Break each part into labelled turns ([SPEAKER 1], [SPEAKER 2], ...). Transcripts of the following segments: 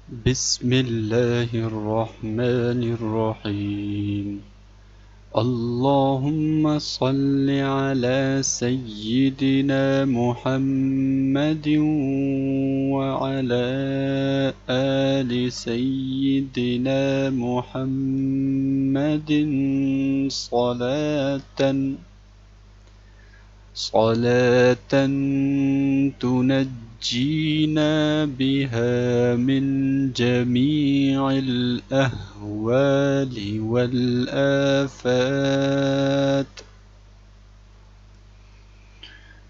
[SPEAKER 1] بسم الله الرحمن الرحيم. اللهم صل على سيدنا محمد وعلى آل سيدنا محمد صلاة تنجينا بها من جميع الأهوال والآفات،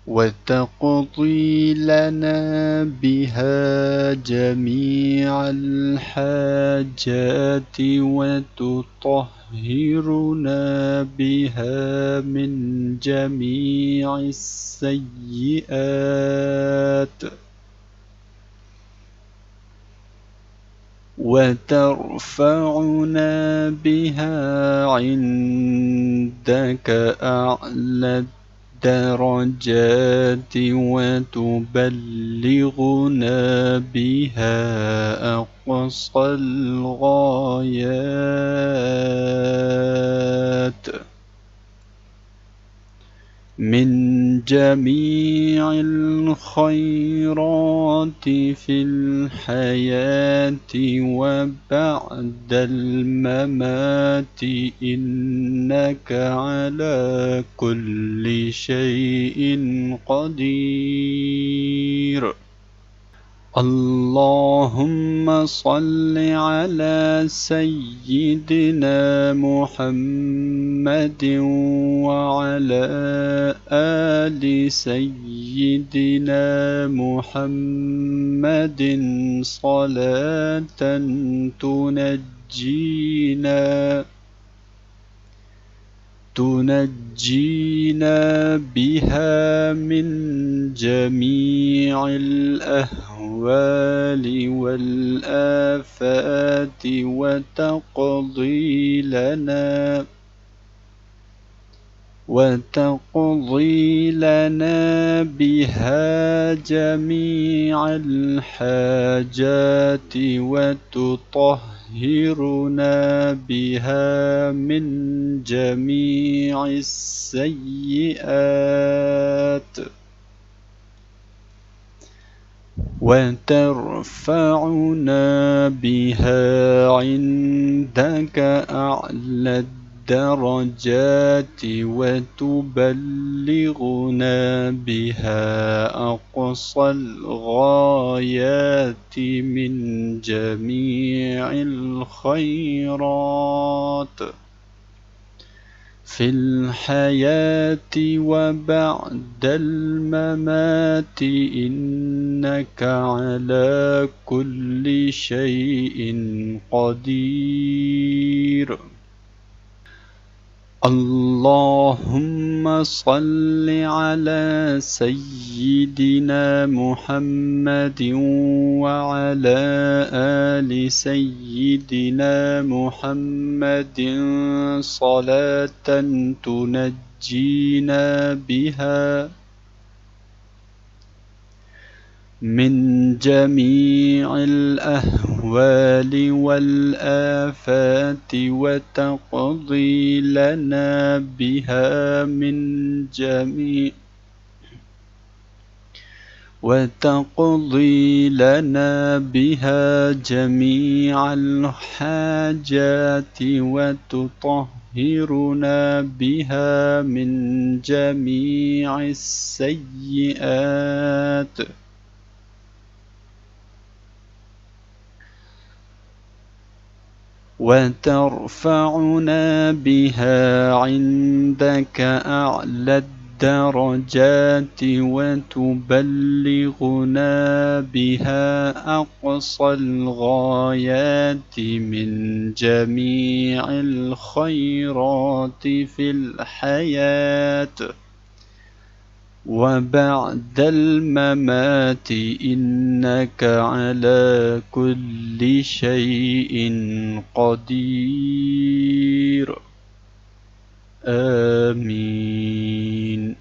[SPEAKER 1] وتقضي لنا بها جميع الحاجات، وتطهرنا بها من جميع السيئات، وترفعنا بها عندك أعلى الدرجات، وتبلغنا بها أقصى الغايات من جميع الخيرات في الحياة وبعد الممات، إنك على كل شيء قدير. اللهم صل على سيدنا محمد وعلى آل سيدنا محمد صلاة تنجينا بها من جميع الأهوال والآفات، وتقضي لنا بها جميع الحاجات، وتطهرنا بها من جميع السيئات، وترفعنا بها عندك أعلى الدرجات، وتبلغنا بها أقصى الغايات من جميع الخيرات في الحياة وبعد الممات، إنك على كل شيء قدير. اللهم صل على سيدنا محمد وعلى آل سيدنا محمد صلاة تنجينا بها من جميع الأهوال والآفات، وتقضي لنا بها جميع الحاجات، وتطهرنا بها من جميع السيئات، وترفعنا بها عندك أعلى الدرجات، وتبلغنا بها أقصى الغايات من جميع الخيرات في الحياة وبعد الممات، إنك على كل شيء قدير. آمين.